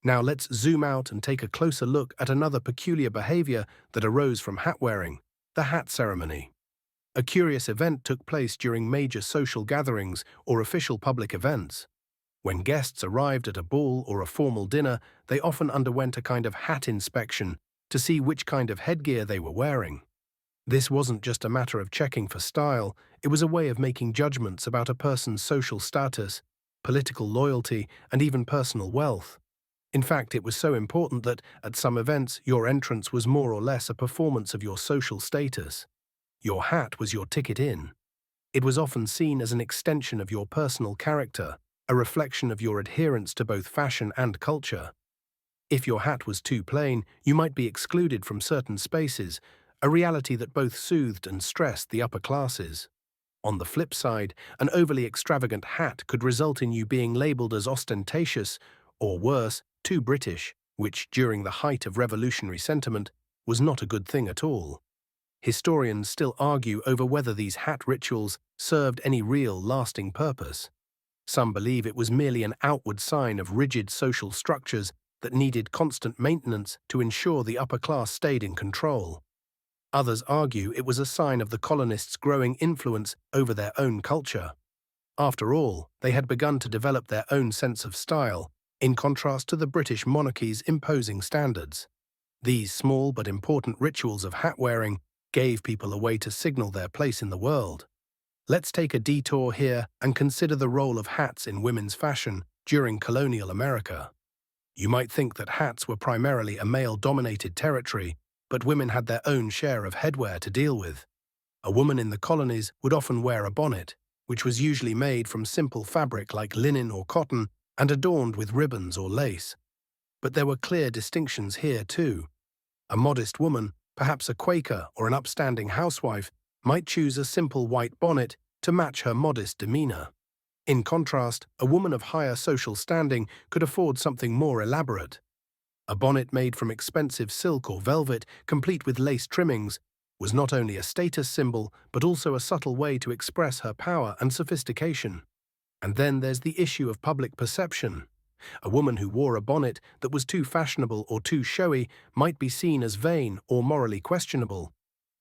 Now let's zoom out and take a closer look at another peculiar behavior that arose from hat wearing: the hat ceremony. A curious event took place during major social gatherings or official public events. When guests arrived at a ball or a formal dinner, they often underwent a kind of hat inspection to see which kind of headgear they were wearing. This wasn't just a matter of checking for style, it was a way of making judgments about a person's social status, political loyalty, and even personal wealth. In fact, it was so important that, at some events, your entrance was more or less a performance of your social status. Your hat was your ticket in. It was often seen as an extension of your personal character, a reflection of your adherence to both fashion and culture. If your hat was too plain, you might be excluded from certain spaces, a reality that both soothed and stressed the upper classes. On the flip side, an overly extravagant hat could result in you being labelled as ostentatious, or worse, too British, which, during the height of revolutionary sentiment, was not a good thing at all. Historians still argue over whether these hat rituals served any real, lasting purpose. Some believe it was merely an outward sign of rigid social structures that needed constant maintenance to ensure the upper class stayed in control. Others argue it was a sign of the colonists' growing influence over their own culture. After all, they had begun to develop their own sense of style, in contrast to the British monarchy's imposing standards. These small but important rituals of hat-wearing gave people a way to signal their place in the world. Let's take a detour here and consider the role of hats in women's fashion during colonial America. You might think that hats were primarily a male-dominated territory, but women had their own share of headwear to deal with. A woman in the colonies would often wear a bonnet, which was usually made from simple fabric like linen or cotton and adorned with ribbons or lace. But there were clear distinctions here too. A modest woman, perhaps a Quaker or an upstanding housewife, might choose a simple white bonnet to match her modest demeanor. In contrast, a woman of higher social standing could afford something more elaborate. A bonnet made from expensive silk or velvet, complete with lace trimmings, was not only a status symbol, but also a subtle way to express her power and sophistication. And then there's the issue of public perception. A woman who wore a bonnet that was too fashionable or too showy might be seen as vain or morally questionable.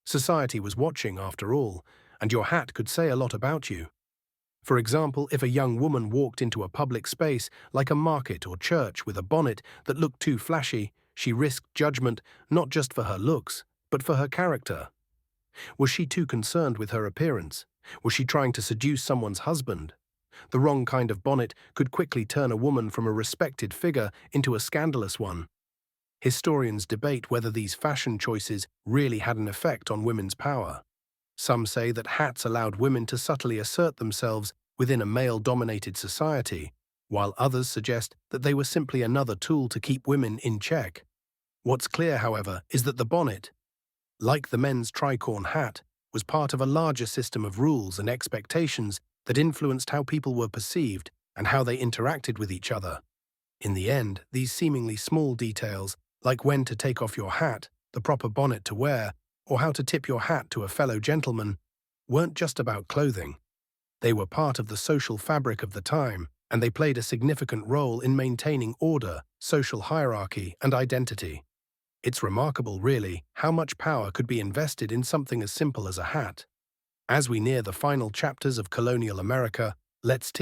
Society was watching, after all, and your hat could say a lot about you. For example, if a young woman walked into a public space like a market or church with a bonnet that looked too flashy, she risked judgment not just for her looks, but for her character. Was she too concerned with her appearance? Was she trying to seduce someone's husband? The wrong kind of bonnet could quickly turn a woman from a respected figure into a scandalous one. Historians debate whether these fashion choices really had an effect on women's power. Some say that hats allowed women to subtly assert themselves within a male-dominated society, while others suggest that they were simply another tool to keep women in check. What's clear, however, is that the bonnet, like the men's tricorn hat, was part of a larger system of rules and expectations that influenced how people were perceived and how they interacted with each other. In the end, these seemingly small details, like when to take off your hat, the proper bonnet to wear, or how to tip your hat to a fellow gentleman, weren't just about clothing. They were part of the social fabric of the time, and they played a significant role in maintaining order, social hierarchy, and identity. It's remarkable, really, how much power could be invested in something as simple as a hat. As we near the final chapters of colonial America, let's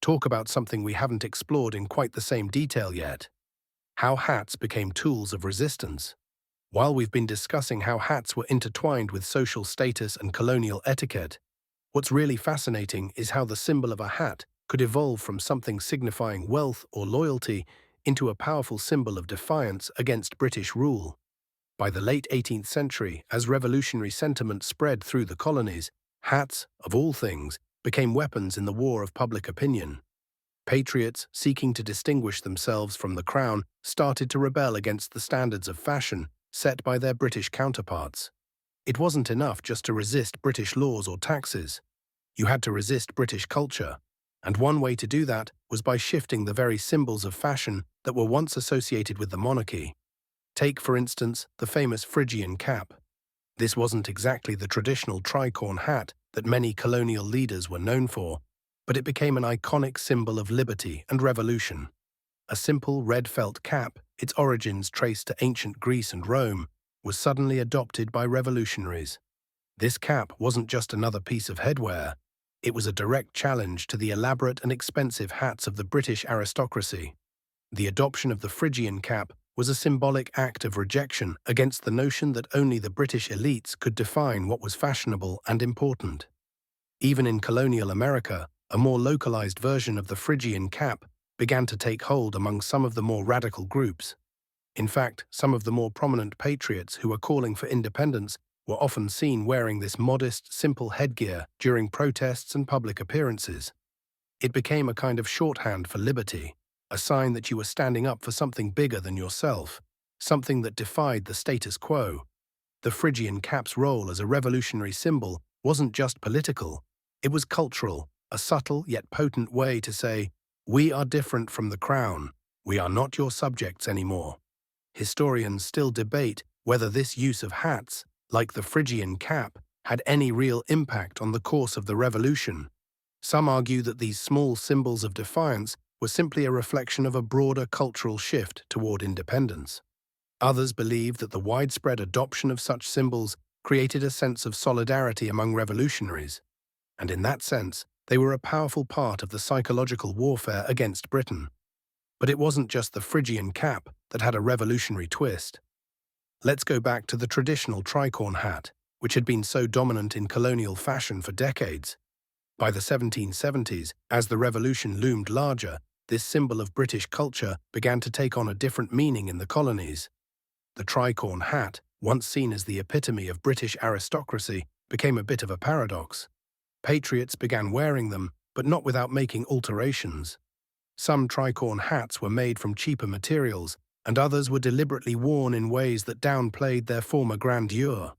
talk about something we haven't explored in quite the same detail yet: how hats became tools of resistance. While we've been discussing how hats were intertwined with social status and colonial etiquette, what's really fascinating is how the symbol of a hat could evolve from something signifying wealth or loyalty into a powerful symbol of defiance against British rule. By the late 18th century, as revolutionary sentiment spread through the colonies, hats, of all things, became weapons in the war of public opinion. Patriots, seeking to distinguish themselves from the crown, started to rebel against the standards of fashion set by their British counterparts. It wasn't enough just to resist British laws or taxes. You had to resist British culture, and one way to do that was by shifting the very symbols of fashion that were once associated with the monarchy. Take, for instance, the famous Phrygian cap. This wasn't exactly the traditional tricorn hat that many colonial leaders were known for, but it became an iconic symbol of liberty and revolution. A simple red felt cap, its origins traced to ancient Greece and Rome, was suddenly adopted by revolutionaries. This cap wasn't just another piece of headwear. It was a direct challenge to the elaborate and expensive hats of the British aristocracy. The adoption of the Phrygian cap was a symbolic act of rejection against the notion that only the British elites could define what was fashionable and important. Even in colonial America, a more localized version of the Phrygian cap began to take hold among some of the more radical groups. In fact, some of the more prominent patriots who were calling for independence were often seen wearing this modest, simple headgear during protests and public appearances. It became a kind of shorthand for liberty, a sign that you were standing up for something bigger than yourself, something that defied the status quo. The Phrygian cap's role as a revolutionary symbol wasn't just political, it was cultural, a subtle yet potent way to say, "We are different from the crown. We are not your subjects anymore." Historians still debate whether this use of hats, like the Phrygian cap, had any real impact on the course of the revolution. Some argue that these small symbols of defiance were simply a reflection of a broader cultural shift toward independence. Others believe that the widespread adoption of such symbols created a sense of solidarity among revolutionaries, and in that sense, they were a powerful part of the psychological warfare against Britain. But it wasn't just the Phrygian cap that had a revolutionary twist. Let's go back to the traditional tricorn hat, which had been so dominant in colonial fashion for decades. By the 1770s, as the revolution loomed larger, this symbol of British culture began to take on a different meaning in the colonies. The tricorn hat, once seen as the epitome of British aristocracy, became a bit of a paradox. Patriots began wearing them, but not without making alterations. Some tricorn hats were made from cheaper materials, and others were deliberately worn in ways that downplayed their former grandeur.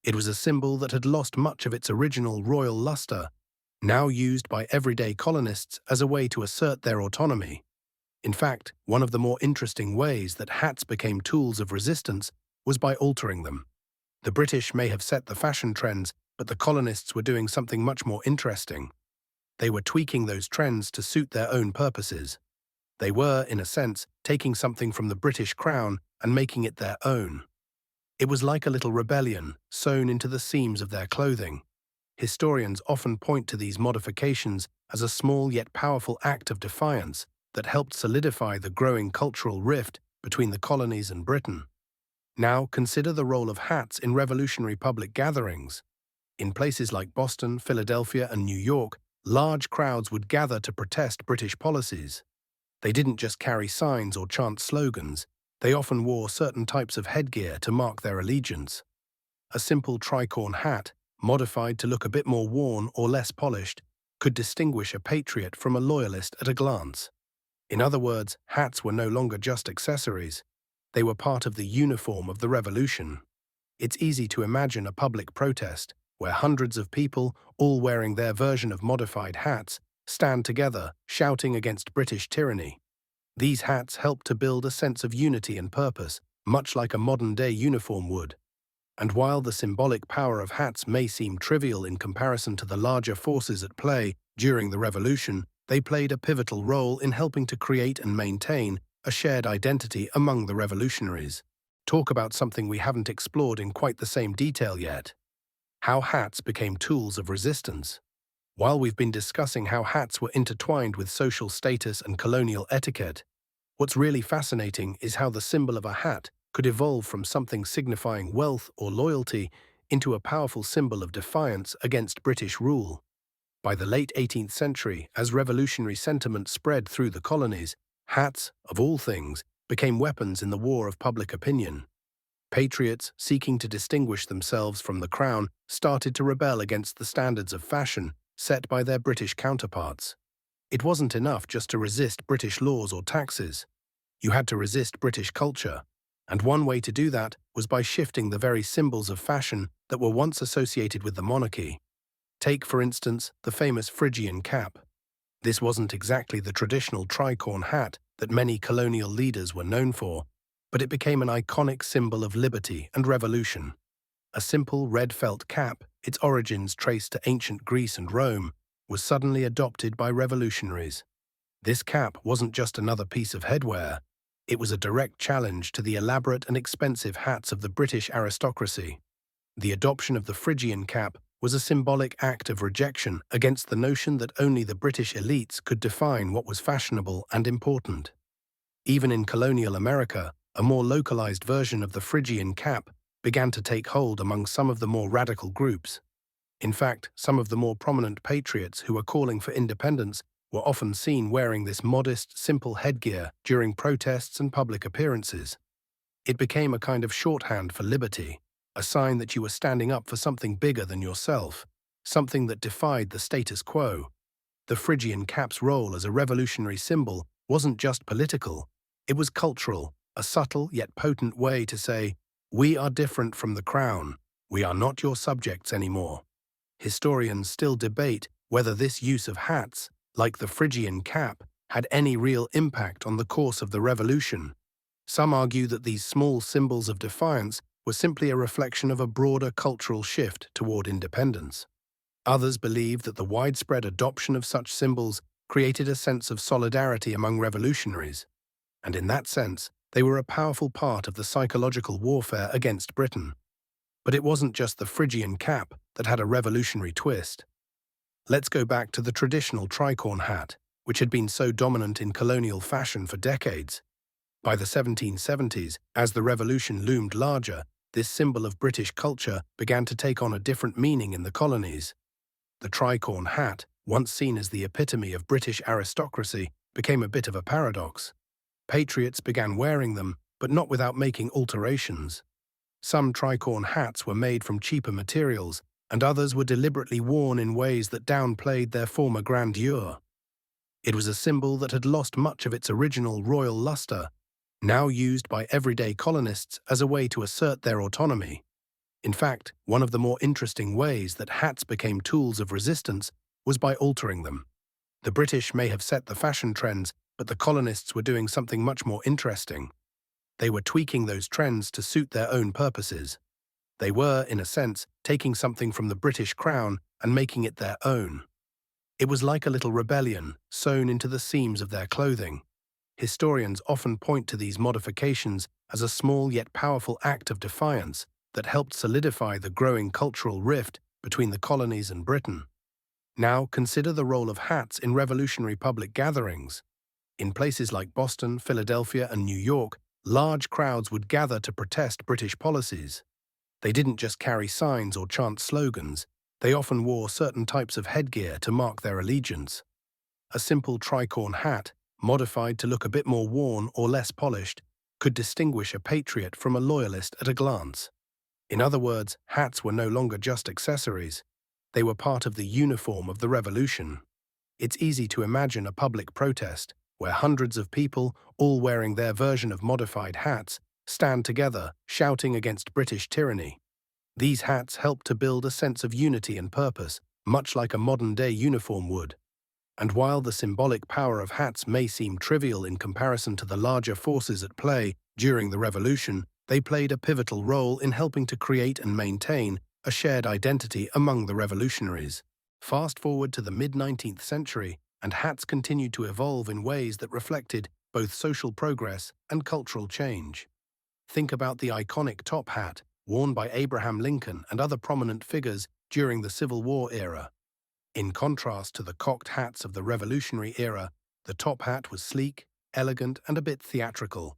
It was a symbol that had lost much of its original royal luster, now used by everyday colonists as a way to assert their autonomy. In fact, one of the more interesting ways that hats became tools of resistance was by altering them. The British may have set the fashion trends, but the colonists were doing something much more interesting. They were tweaking those trends to suit their own purposes. They were, in a sense, taking something from the British crown and making it their own. It was like a little rebellion sewn into the seams of their clothing. Historians often point to these modifications as a small yet powerful act of defiance that helped solidify the growing cultural rift between the colonies and Britain. Now consider the role of hats in revolutionary public gatherings. In places like Boston, Philadelphia, and New York, large crowds would gather to protest British policies. They didn't just carry signs or chant slogans, they often wore certain types of headgear to mark their allegiance. A simple tricorn hat, modified to look a bit more worn or less polished, could distinguish a patriot from a loyalist at a glance. In other words, hats were no longer just accessories. They were part of the uniform of the revolution. It's easy to imagine a public protest, where hundreds of people, all wearing their version of modified hats, stand together, shouting against British tyranny. These hats help to build a sense of unity and purpose, much like a modern-day uniform would. And while the symbolic power of hats may seem trivial in comparison to the larger forces at play during the Revolution, they played a pivotal role in helping to create and maintain a shared identity among the revolutionaries. Talk about something we haven't explored in quite the same detail yet. How hats became tools of resistance. While we've been discussing how hats were intertwined with social status and colonial etiquette, what's really fascinating is how the symbol of a hat could evolve from something signifying wealth or loyalty into a powerful symbol of defiance against British rule. By the late 18th century, as revolutionary sentiment spread through the colonies, hats, of all things, became weapons in the war of public opinion. Patriots, seeking to distinguish themselves from the crown, started to rebel against the standards of fashion set by their British counterparts. It wasn't enough just to resist British laws or taxes. You had to resist British culture. And one way to do that was by shifting the very symbols of fashion that were once associated with the monarchy. Take, for instance, the famous Phrygian cap. This wasn't exactly the traditional tricorn hat that many colonial leaders were known for, but it became an iconic symbol of liberty and revolution. A simple red felt cap, its origins traced to ancient Greece and Rome, was suddenly adopted by revolutionaries. This cap wasn't just another piece of headwear. It was a direct challenge to the elaborate and expensive hats of the British aristocracy. The adoption of the Phrygian cap was a symbolic act of rejection against the notion that only the British elites could define what was fashionable and important. Even in colonial America, a more localized version of the Phrygian cap began to take hold among some of the more radical groups. In fact, some of the more prominent patriots who were calling for independence were often seen wearing this modest, simple headgear during protests and public appearances. It became a kind of shorthand for liberty, a sign that you were standing up for something bigger than yourself, something that defied the status quo. The Phrygian cap's role as a revolutionary symbol wasn't just political, it was cultural, a subtle yet potent way to say, "We are different from the crown, we are not your subjects anymore." Historians still debate whether this use of hats, like the Phrygian cap, had any real impact on the course of the revolution. Some argue that these small symbols of defiance were simply a reflection of a broader cultural shift toward independence. Others believe that the widespread adoption of such symbols created a sense of solidarity among revolutionaries, and in that sense, they were a powerful part of the psychological warfare against Britain. But it wasn't just the Phrygian cap that had a revolutionary twist. Let's go back to the traditional tricorn hat, which had been so dominant in colonial fashion for decades. By the 1770s, as the revolution loomed larger, this symbol of British culture began to take on a different meaning in the colonies. The tricorn hat, once seen as the epitome of British aristocracy, became a bit of a paradox. Patriots began wearing them, but not without making alterations. Some tricorn hats were made from cheaper materials, and others were deliberately worn in ways that downplayed their former grandeur. It was a symbol that had lost much of its original royal luster, now used by everyday colonists as a way to assert their autonomy. In fact, one of the more interesting ways that hats became tools of resistance was by altering them. The British may have set the fashion trends, but the colonists were doing something much more interesting. They were tweaking those trends to suit their own purposes. They were, in a sense, taking something from the British crown and making it their own. It was like a little rebellion sewn into the seams of their clothing. Historians often point to these modifications as a small yet powerful act of defiance that helped solidify the growing cultural rift between the colonies and Britain. Now consider the role of hats in revolutionary public gatherings. In places like Boston, Philadelphia, and New York, large crowds would gather to protest British policies. They didn't just carry signs or chant slogans, they often wore certain types of headgear to mark their allegiance. A simple tricorn hat, modified to look a bit more worn or less polished, could distinguish a patriot from a loyalist at a glance. In other words, hats were no longer just accessories. They were part of the uniform of the revolution. It's easy to imagine a public protest, where hundreds of people, all wearing their version of modified hats, stand together, shouting against British tyranny. These hats help to build a sense of unity and purpose, much like a modern-day uniform would. And while the symbolic power of hats may seem trivial in comparison to the larger forces at play during the Revolution, they played a pivotal role in helping to create and maintain a shared identity among the revolutionaries. Fast forward to the mid-19th century, and hats continued to evolve in ways that reflected both social progress and cultural change. Think about the iconic top hat, worn by Abraham Lincoln and other prominent figures during the Civil War era. In contrast to the cocked hats of the Revolutionary era, the top hat was sleek, elegant, and a bit theatrical.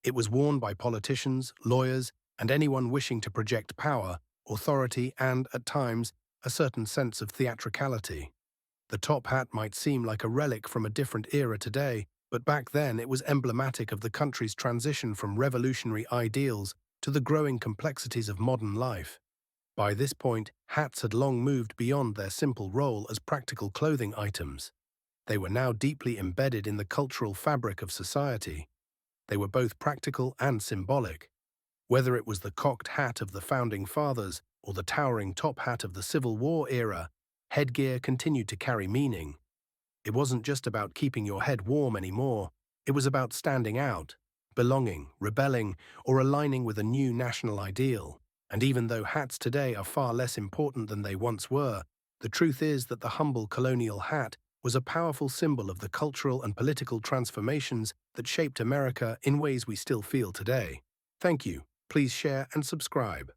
It was worn by politicians, lawyers, and anyone wishing to project power, authority, and, at times, a certain sense of theatricality. The top hat might seem like a relic from a different era today, but back then it was emblematic of the country's transition from revolutionary ideals to the growing complexities of modern life. By this point, hats had long moved beyond their simple role as practical clothing items. They were now deeply embedded in the cultural fabric of society. They were both practical and symbolic. Whether it was the cocked hat of the Founding Fathers or the towering top hat of the Civil War era, headgear continued to carry meaning. It wasn't just about keeping your head warm anymore. It was about standing out, belonging, rebelling, or aligning with a new national ideal. And even though hats today are far less important than they once were, the truth is that the humble colonial hat was a powerful symbol of the cultural and political transformations that shaped America in ways we still feel today. Thank you. Please share and subscribe.